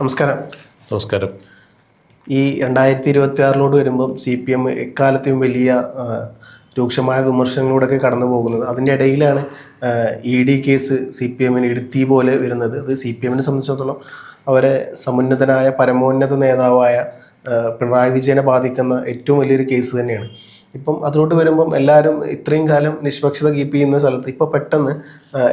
നമസ്കാരം. നമസ്കാരം. ഈ 2026 വരുമ്പം CPM എക്കാലത്തെയും വലിയ രൂക്ഷമായ വിമർശനങ്ങളിലൂടെയൊക്കെ കടന്നു പോകുന്നത്. അതിൻ്റെ ഇടയിലാണ് ED കേസ് CPM എടുത്തി പോലെ വരുന്നത്. അത് CPM സംബന്ധിച്ചിടത്തോളം അവരെ സമുന്നതനായ പരമോന്നത നേതാവായ പിണറായി വിജയനെ ബാധിക്കുന്ന ഏറ്റവും വലിയൊരു കേസ് തന്നെയാണ്. ഇപ്പം അതിലോട്ട് വരുമ്പം എല്ലാവരും ഇത്രയും കാലം നിഷ്പക്ഷത കീപ്പ് ചെയ്യുന്ന സ്ഥലത്ത് ഇപ്പോൾ പെട്ടെന്ന്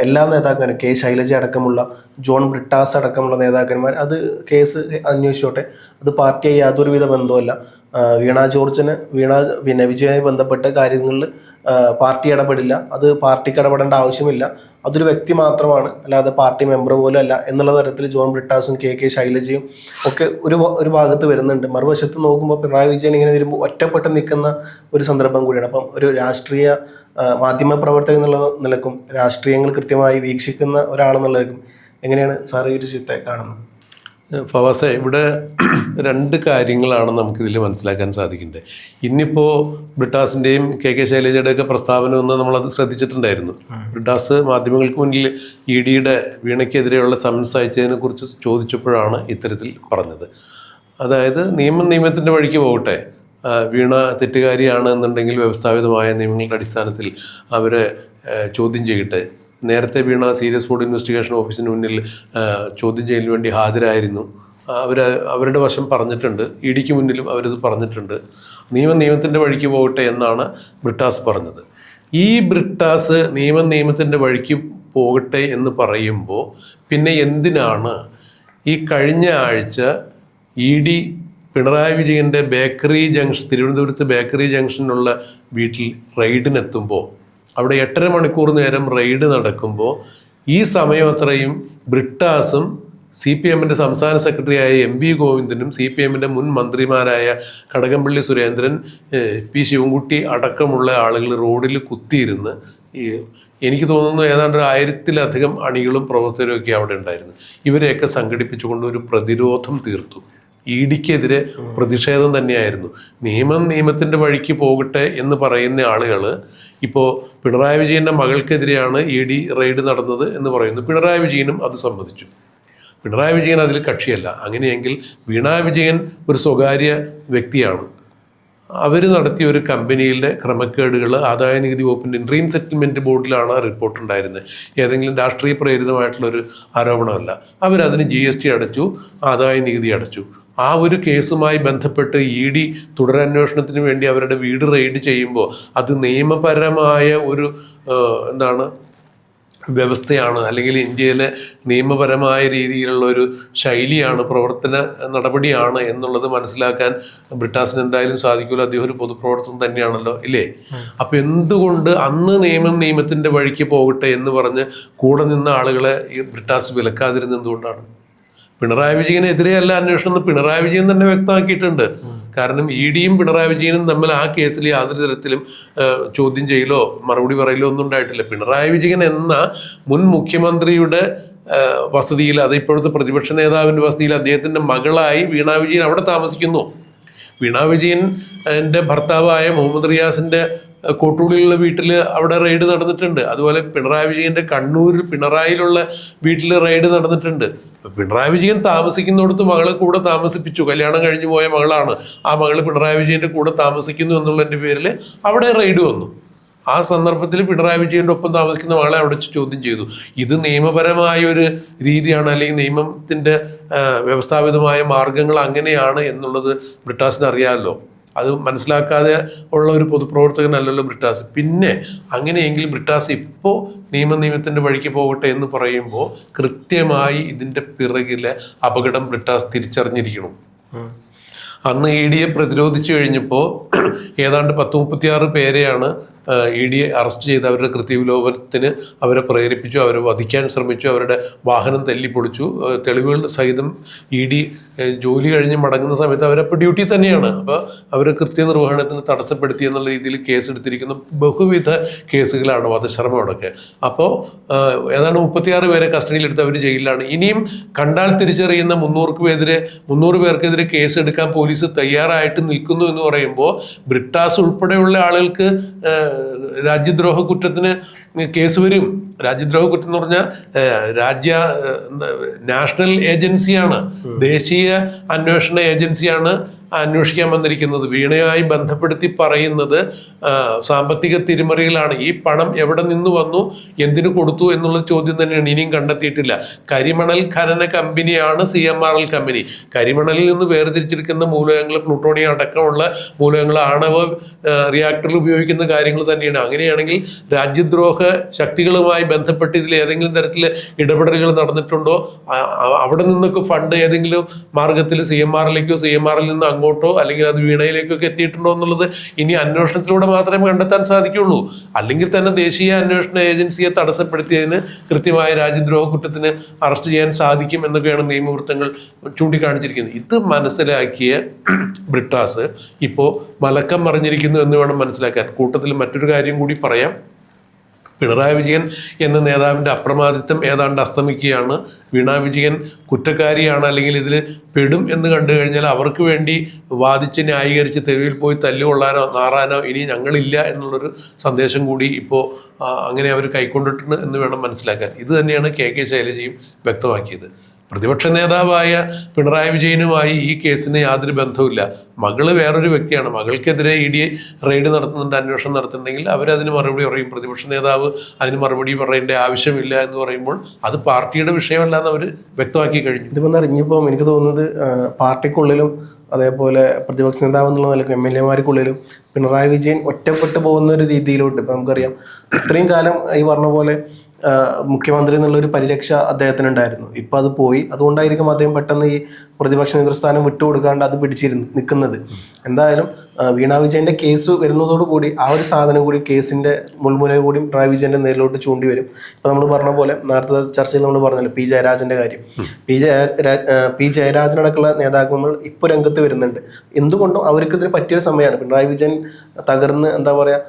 എല്ലാ നേതാക്കന്മാരും K. ശൈലജ അടക്കമുള്ള ജോൺ ബ്രിട്ടാസ് അടക്കമുള്ള നേതാക്കന്മാർ അത് കേസ് അന്വേഷിച്ചോട്ടെ, അത് പാർട്ടിയായി യാതൊരുവിധ ബന്ധവുമല്ല, വീണ ജോർജിന് വിജയവുമായി ബന്ധപ്പെട്ട കാര്യങ്ങളിൽ പാർട്ടി ഇടപെടില്ല, അത് പാർട്ടിക്ക് ഇടപെടേണ്ട ആവശ്യമില്ല, അതൊരു വ്യക്തി മാത്രമാണ്, അല്ലാതെ പാർട്ടി മെമ്പർ പോലും അല്ല എന്നുള്ള തരത്തിൽ ജോൺ ബ്രിട്ടാസും K. ശൈലജയും ഒക്കെ ഒരു ഭാഗത്ത് വരുന്നുണ്ട്. മറുവശത്ത് നോക്കുമ്പോൾ പിണറായി വിജയൻ ഇങ്ങനെ വരുമ്പോൾ ഒറ്റപ്പെട്ട് നിൽക്കുന്ന ഒരു സന്ദർഭം കൂടിയാണ്. അപ്പം ഒരു രാഷ്ട്രീയ മാധ്യമ പ്രവർത്തകൻ എന്നുള്ള നിലക്കും രാഷ്ട്രീയങ്ങൾ കൃത്യമായി വീക്ഷിക്കുന്ന ഒരാളെന്നുള്ളവർക്കും എങ്ങനെയാണ് സാർ ഈ ഒരു ചിത്രത്തെ കാണുന്നത്? ഫവാസെ, ഇവിടെ രണ്ട് കാര്യങ്ങളാണ് നമുക്കിതിൽ മനസ്സിലാക്കാൻ സാധിക്കേണ്ടത്. ഇന്നിപ്പോൾ ബ്രിട്ടാസിൻ്റെയും K. ശൈലജയുടെയൊക്കെ പ്രസ്താവന ഒന്ന് നമ്മളത് ശ്രദ്ധിച്ചിട്ടുണ്ടായിരുന്നു. ബ്രിട്ടാസ് മാധ്യമങ്ങൾക്ക് മുന്നിൽ EDയുടെ വീണയ്ക്കെതിരെയുള്ള സമൻസ് അയച്ചതിനെ കുറിച്ച് ചോദിച്ചപ്പോഴാണ് ഇത്തരത്തിൽ പറഞ്ഞത്. അതായത് നിയമത്തിൻ്റെ വഴിക്ക് പോകട്ടെ, വീണ തെറ്റുകാരിയാണ് എന്നുണ്ടെങ്കിൽ വ്യവസ്ഥാപിതമായ നിയമങ്ങളുടെ അടിസ്ഥാനത്തിൽ അവരെ ചോദ്യം ചെയ്യട്ടെ. നേരത്തെ വീണ സീരിയസ് ഫ്രോഡ് ഇൻവെസ്റ്റിഗേഷൻ ഓഫീസിന് മുന്നിൽ ചോദ്യം ചെയ്യലിന് വേണ്ടി ഹാജരായിരുന്നു. അവരുടെ വശം പറഞ്ഞിട്ടുണ്ട്, EDക്ക് മുന്നിലും അവരത് പറഞ്ഞിട്ടുണ്ട്. നിയമത്തിൻ്റെ വഴിക്ക് പോകട്ടെ എന്നാണ് ബ്രിട്ടാസ് പറഞ്ഞത്. ഈ ബ്രിട്ടാസ് നിയമത്തിൻ്റെ വഴിക്ക് പോകട്ടെ എന്ന് പറയുമ്പോൾ പിന്നെ എന്തിനാണ് ഈ കഴിഞ്ഞ ആഴ്ച ED പിണറായി വിജയൻ്റെ തിരുവനന്തപുരത്ത് ബേക്കറി ജംഗ്ഷനിലുള്ള വീട്ടിൽ റെയ്ഡിനെത്തുമ്പോൾ അവിടെ 8.5 മണിക്കൂർ നേരം റെയ്ഡ് നടക്കുമ്പോൾ ഈ സമയം അത്രയും ബ്രിട്ടാസും CPMൻ്റെ സംസ്ഥാന സെക്രട്ടറിയായ MV ഗോവിന്ദനും CPMൻ്റെ മുൻ മന്ത്രിമാരായ കടകംപള്ളി സുരേന്ദ്രൻ, P. ശിവൻകുട്ടി അടക്കമുള്ള ആളുകൾ റോഡിൽ കുത്തിയിരുന്ന് എനിക്ക് തോന്നുന്നു ഏതാണ്ട് 1000-ലധികം അണികളും പ്രവർത്തകരും ഒക്കെ അവിടെ ഉണ്ടായിരുന്നു. ഇവരെയൊക്കെ സംഘടിപ്പിച്ചുകൊണ്ട് ഒരു പ്രതിരോധം തീർത്തു. EDക്കെതിരെ പ്രതിഷേധം തന്നെയായിരുന്നു. നിയമത്തിൻ്റെ വഴിക്ക് പോകട്ടെ എന്ന് പറയുന്ന ആളുകൾ ഇപ്പോൾ പിണറായി വിജയൻ്റെ മകൾക്കെതിരെയാണ് ED റെയ്ഡ് നടന്നത് എന്ന് പറയുന്നു. പിണറായി വിജയനും അത് സമ്മതിച്ചു. പിണറായി വിജയൻ അതിൽ കക്ഷിയല്ല. അങ്ങനെയെങ്കിൽ വീണ വിജയൻ ഒരു സ്വകാര്യ വ്യക്തിയാണ്. അവർ നടത്തിയ ഒരു കമ്പനിയിലെ ക്രമക്കേടുകൾ ആദായ നികുതി വകുപ്പിൻ്റെ ഇൻട്രീം സെറ്റിൽമെൻറ്റ് ബോർഡിലാണ് റിപ്പോർട്ട് ഉണ്ടായിരുന്നത്. ഏതെങ്കിലും രാഷ്ട്രീയ പ്രേരിതമായിട്ടുള്ളൊരു ആരോപണമല്ല. അവരതിന് GST അടച്ചു, ആദായ നികുതി അടച്ചു. ആ ഒരു കേസുമായി ബന്ധപ്പെട്ട് ED തുടരന്വേഷണത്തിന് വേണ്ടി അവരുടെ വീട് റെയ്ഡ് ചെയ്യുമ്പോൾ അത് നിയമപരമായ ഒരു വ്യവസ്ഥയാണ്, അല്ലെങ്കിൽ ഇന്ത്യയിലെ നിയമപരമായ രീതിയിലുള്ള ഒരു ശൈലിയാണ്, പ്രവർത്തന നടപടിയാണ് എന്നുള്ളത് മനസ്സിലാക്കാൻ ബ്രിട്ടാസിന് എന്തായാലും സാധിക്കുമല്ലോ. അദ്ദേഹം ഒരു പൊതുപ്രവർത്തനം തന്നെയാണല്ലോ, ഇല്ലേ? അപ്പം എന്തുകൊണ്ട് അന്ന് നിയമത്തിൻ്റെ വഴിക്ക് പോകട്ടെ എന്ന് പറഞ്ഞ് കൂടെ നിന്ന ആളുകളെ ഈ ബ്രിട്ടാസ് വിലക്കാതിരുന്നത് എന്തുകൊണ്ടാണ്? പിണറായി വിജയനെതിരെയല്ല അന്വേഷണം എന്ന് പിണറായി വിജയൻ തന്നെ വ്യക്തമാക്കിയിട്ടുണ്ട്. കാരണം EDയും പിണറായി വിജയനും തമ്മിൽ ആ കേസിൽ യാതൊരു തരത്തിലും ചോദ്യം ചെയ്യലോ മറുപടി പറയലോ ഒന്നും ഉണ്ടായിട്ടില്ല. പിണറായി വിജയൻ എന്ന മുൻ മുഖ്യമന്ത്രിയുടെ വസതിയിൽ, അത് ഇപ്പോഴത്തെ പ്രതിപക്ഷ നേതാവിൻ്റെ വസതിയിൽ അദ്ദേഹത്തിൻ്റെ മകളായി വീണ വിജയൻ അവിടെ താമസിക്കുന്നു. വീണ വിജയൻ എൻ്റെ ഭർത്താവായ മുഹമ്മദ് റിയാസിൻ്റെ കോട്ടൂളിലുള്ള വീട്ടിൽ അവിടെ റെയ്ഡ് നടന്നിട്ടുണ്ട്. അതുപോലെ പിണറായി വിജയൻ്റെ കണ്ണൂരിൽ പിണറായിലുള്ള വീട്ടിൽ റെയ്ഡ് നടന്നിട്ടുണ്ട്. പിണറായി വിജയൻ താമസിക്കുന്നിടത്ത് മകളെ കൂടെ താമസിപ്പിച്ചു. കല്യാണം കഴിഞ്ഞു പോയ മകളാണ്. ആ മകൾ പിണറായി വിജയൻ്റെ കൂടെ താമസിക്കുന്നു എന്നുള്ളതിൻ്റെ പേരിൽ അവിടെ റെയ്ഡ് വന്നു. ആ സന്ദർഭത്തിൽ പിണറായി വിജയൻ്റെ ഒപ്പം താമസിക്കുന്ന മകളെ അവിടെ ചോദ്യം ചെയ്തു. ഇത് നിയമപരമായ ഒരു രീതിയാണ്, അല്ലെങ്കിൽ നിയമത്തിൻ്റെ വ്യവസ്ഥാപിതമായ മാർഗങ്ങൾ അങ്ങനെയാണ് എന്നുള്ളത് ബ്രിട്ടാസിന് അറിയാമല്ലോ. അത് മനസ്സിലാക്കാതെ ഉള്ള ഒരു പൊതുപ്രവർത്തകനല്ലല്ലോ ബ്രിട്ടാസ്. പിന്നെ അങ്ങനെയെങ്കിൽ ബ്രിട്ടാസ് ഇപ്പോൾ നിയമത്തിൻ്റെ വഴിക്ക് പോകട്ടെ എന്ന് പറയുമ്പോൾ കൃത്യമായി ഇതിൻ്റെ പിറകിലെ അപകടം ബ്രിട്ടാസ് തിരിച്ചറിഞ്ഞിരിക്കണം. അന്ന് EDയെ പ്രതിരോധിച്ചു കഴിഞ്ഞപ്പോൾ ഏതാണ്ട് 10-36 പേരെയാണ് EDയെ അറസ്റ്റ് ചെയ്ത് അവരുടെ കൃത്യവിലോപനത്തിന് അവരെ പ്രേരിപ്പിച്ചു, അവരെ വധിക്കാൻ ശ്രമിച്ചു, അവരുടെ വാഹനം തല്ലിപ്പൊളിച്ചു. തെളിവുകൾ സഹിതം ED ജോലി കഴിഞ്ഞ് മടങ്ങുന്ന സമയത്ത് അവരപ്പോൾ ഡ്യൂട്ടി തന്നെയാണ്. അപ്പോൾ അവർ കൃത്യനിർവഹണത്തിന് തടസ്സപ്പെടുത്തി എന്നുള്ള രീതിയിൽ കേസെടുത്തിരിക്കുന്ന ബഹുവിധ കേസുകളാണ്, വധശ്രമം അടക്കം. അപ്പോൾ ഏതാണ്ട് 36 പേരെ കസ്റ്റഡിയിലെടുത്ത് അവർ ജയിലിലാണ്. ഇനിയും കണ്ടാൽ തിരിച്ചറിയുന്ന 300 പേർക്കെതിരെ കേസെടുക്കാൻ പോലീസ് തയ്യാറായിട്ട് നിൽക്കുന്നു എന്ന് പറയുമ്പോൾ ബ്രിട്ടാസ് ഉൾപ്പെടെയുള്ള ആളുകൾക്ക് രാജ്യദ്രോഹ കുറ്റത്തിന് കേസ് വരും. രാജ്യദ്രോഹ കുറ്റം എന്ന് പറഞ്ഞാൽ നാഷണൽ ഏജൻസിയാണ്, ദേശീയ അന്വേഷണ ഏജൻസിയാണ് അന്വേഷിക്കാൻ വന്നിരിക്കുന്നത്. വീണയുമായി ബന്ധപ്പെടുത്തി പറയുന്നത് സാമ്പത്തിക തിരിമറികളാണ്. ഈ പണം എവിടെ നിന്ന് വന്നു, എന്തിനു കൊടുത്തു എന്നുള്ള ചോദ്യം തന്നെയാണ് ഇനിയും കണ്ടെത്തിയിട്ടില്ല. കരിമണൽ ഖനന കമ്പനിയാണ് CMRL കമ്പനി. കരിമണലിൽ നിന്ന് വേർതിരിച്ചെടുക്കുന്ന മൂലകങ്ങൾ, പ്ലൂട്ടോണിയം അടക്കമുള്ള മൂലകങ്ങൾ ആണവ റിയാക്ടറിൽ ഉപയോഗിക്കുന്ന കാര്യങ്ങൾ തന്നെയാണ്. അങ്ങനെയാണെങ്കിൽ രാജ്യദ്രോഹ ശക്തികളുമായി ബന്ധപ്പെട്ട് ഇതിൽ ഏതെങ്കിലും തരത്തിൽ ഇടപെടലുകൾ നടന്നിട്ടുണ്ടോ, അവിടെ നിന്നൊക്കെ ഫണ്ട് ഏതെങ്കിലും മാർഗത്തിൽ CMRLേക്കോ CMRL നിന്ന് അങ്ങോട്ടോ അല്ലെങ്കിൽ അത് വീണയിലേക്കൊക്കെ എത്തിയിട്ടുണ്ടോ എന്നുള്ളത് ഇനി അന്വേഷണത്തിലൂടെ മാത്രമേ കണ്ടെത്താൻ സാധിക്കുള്ളൂ. അല്ലെങ്കിൽ തന്നെ ദേശീയ അന്വേഷണ ഏജൻസിയെ തടസ്സപ്പെടുത്തിയതിന് കൃത്യമായ രാജ്യദ്രോഹ കുറ്റത്തിന് അറസ്റ്റ് ചെയ്യാൻ സാധിക്കും എന്നൊക്കെയാണ് നിയമവൃത്തങ്ങൾ ചൂണ്ടിക്കാണിച്ചിരിക്കുന്നത്. ഇത് മനസ്സിലാക്കിയ ബ്രിട്ടാസ് ഇപ്പോൾ മലക്കം മറിഞ്ഞിരിക്കുന്നു എന്ന് വേണം മനസ്സിലാക്കാൻ. കൂട്ടത്തിൽ മറ്റൊരു കാര്യം കൂടി പറയാം. പിണറായി വിജയൻ എന്ന നേതാവിൻ്റെ അപ്രമാദിത്വം ഏതാണ്ട് അസ്തമിക്കുകയാണ്. വീണ വിജയൻ കുറ്റക്കാരിയാണ് അല്ലെങ്കിൽ ഇതിൽ പെടും എന്ന് കണ്ടു കഴിഞ്ഞാൽ അവർക്ക് വേണ്ടി വാദിച്ച് ന്യായീകരിച്ച് തെരുവിൽ പോയി തല്ലുകൊള്ളാനോ നാറാനോ ഇനി ഞങ്ങളില്ല എന്നുള്ളൊരു സന്ദേശം കൂടി ഇപ്പോൾ അങ്ങനെ അവർ കൈക്കൊണ്ടിട്ടുണ്ട് എന്ന് വേണം മനസ്സിലാക്കാൻ. ഇത് തന്നെയാണ് KK ശൈലജയും വ്യക്തമാക്കിയത്. പ്രതിപക്ഷ നേതാവായ പിണറായി വിജയനുമായി ഈ കേസിന് യാതൊരു ബന്ധവുമില്ല. മകള് വേറൊരു വ്യക്തിയാണ്. മകൾക്കെതിരെ ED റെയ്ഡ് നടത്തുന്നുണ്ട്, അന്വേഷണം നടത്തുന്നുണ്ടെങ്കിൽ അവരതിന് മറുപടി പറയും. പ്രതിപക്ഷ നേതാവ് അതിന് മറുപടി പറയേണ്ട ആവശ്യമില്ല എന്ന് പറയുമ്പോൾ അത് പാർട്ടിയുടെ വിഷയമല്ല എന്ന് അവർ വ്യക്തമാക്കി കഴിഞ്ഞു. ഇതിപ്പോൾ അറിഞ്ഞപ്പോൾ എനിക്ക് തോന്നുന്നത് പാർട്ടിക്കുള്ളിലും അതേപോലെ പ്രതിപക്ഷ നേതാവ് എന്നുള്ള നിലയ്ക്ക് MLA-മാർക്കുള്ളിലും പിണറായി വിജയൻ ഒറ്റപ്പെട്ടു പോകുന്ന ഒരു രീതിയിലോട്ട് ഇപ്പം നമുക്കറിയാം. ഇത്രയും കാലം ഈ പറഞ്ഞ പോലെ മുഖ്യമന്ത്രി എന്നുള്ളൊരു പരിരക്ഷ അദ്ദേഹത്തിനുണ്ടായിരുന്നു. ഇപ്പം അത് പോയി. അതുകൊണ്ടായിരിക്കും അദ്ദേഹം പെട്ടെന്ന് ഈ പ്രതിപക്ഷ നേതൃസ്ഥാനം വിട്ടുകൊടുക്കാണ്ട് അത് പിടിച്ചിരുന്ന് നിൽക്കുന്നത്. എന്തായാലും വീണ വിജയൻ്റെ കേസ് വരുന്നതോടുകൂടി ആ ഒരു സാധനം കൂടി കേസിൻ്റെ മുൾമുന കൂടി പിണറായി വിജയൻ്റെ നേരിലോട്ട് ചൂണ്ടി വരും. ഇപ്പം നമ്മൾ പറഞ്ഞ പോലെ നേരത്തെ ചർച്ചയിൽ നമ്മൾ പറഞ്ഞല്ലോ P. ജയരാജൻ്റെ കാര്യം. P. ജയരാജനടക്കമുള്ള നേതാക്കൾ ഇപ്പോൾ രംഗത്ത് വരുന്നുണ്ട്. എന്തുകൊണ്ടും അവർക്ക് ഇതിന് പറ്റിയൊരു സമയമാണ്. പിണറായി വിജയൻ തകർന്ന് എന്താ പറയുക,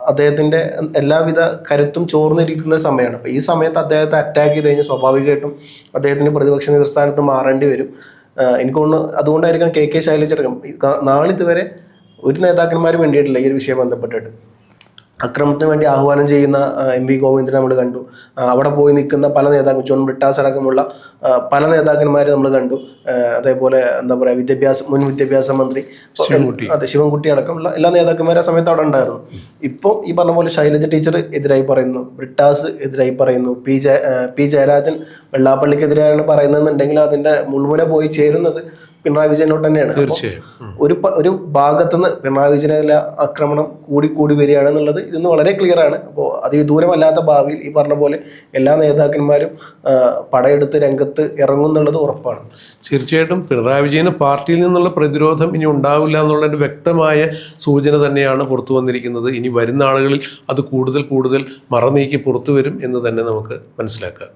അദ്ദേഹത്തിൻ്റെ എല്ലാവിധ കരുത്തും ചോർന്നിരിക്കുന്ന സമയമാണ്. അപ്പോൾ ഈ സമയത്ത് അദ്ദേഹത്തെ അറ്റാക്ക് ചെയ്ത് കഴിഞ്ഞാൽ സ്വാഭാവികമായിട്ടും അദ്ദേഹത്തിന് പ്രതിപക്ഷ നേതൃസ്ഥാനത്ത് മാറേണ്ടി വരും. എനിക്ക് തോന്നുന്നു അതുകൊണ്ടായിരിക്കും KK ശൈലജ അടക്കം നാളിതുവരെ ഒരു നേതാക്കന്മാരും വേണ്ടിയിട്ടില്ല ഈ ഒരു വിഷയം ബന്ധപ്പെട്ടിട്ട്. അക്രമത്തിന് വേണ്ടി ആഹ്വാനം ചെയ്യുന്ന MV ഗോവിന്ദനെ നമ്മൾ കണ്ടു. അവിടെ പോയി നിൽക്കുന്ന പല നേതാക്കൾ, ജോൺ ബ്രിട്ടാസ് അടക്കമുള്ള പല നേതാക്കന്മാരെ നമ്മൾ കണ്ടു. അതേപോലെ എന്താ പറയുക, മുൻ വിദ്യാഭ്യാസ മന്ത്രി ശിവൻകുട്ടി അടക്കമുള്ള എല്ലാ നേതാക്കന്മാരും ആ സമയത്ത് അവിടെ ഉണ്ടായിരുന്നു. ഇപ്പോൾ ഈ പറഞ്ഞ പോലെ ശൈലജ ടീച്ചർ എതിരായി പറയുന്നു, ബ്രിട്ടാസ് എതിരായി പറയുന്നു, P. ജയരാജൻ വെള്ളാപ്പള്ളിക്കെതിരെയാണ് പറയുന്നതെന്നുണ്ടെങ്കിൽ അതിൻ്റെ മുൾമുന പോയി ചേരുന്നത് പിണറായി വിജയനോട് തന്നെയാണ്. ഒരു ഭാഗത്തുനിന്ന് പിണറായി വിജയനെ ആക്രമണം കൂടി വരികയാണെന്നുള്ളത് ഇന്ന് വളരെ ക്ലിയർ ആണ്. അപ്പോൾ അതിദൂരമല്ലാത്ത ഭാവിയിൽ ഈ പറഞ്ഞ പോലെ എല്ലാ നേതാക്കന്മാരും പടയെടുത്ത് രംഗത്ത് ഇറങ്ങുന്നുള്ളത് ഉറപ്പാണ്. തീർച്ചയായിട്ടും പിണറായി വിജയന് പാർട്ടിയിൽ നിന്നുള്ള പ്രതിരോധം ഇനി ഉണ്ടാവില്ല എന്നുള്ളൊരു വ്യക്തമായ സൂചന തന്നെയാണ് പുറത്തു വന്നിരിക്കുന്നത്. ഇനി വരുന്ന ആളുകളിൽ അത് കൂടുതൽ മറനീക്കി പുറത്തു വരും എന്ന് തന്നെ നമുക്ക് മനസ്സിലാക്കാം.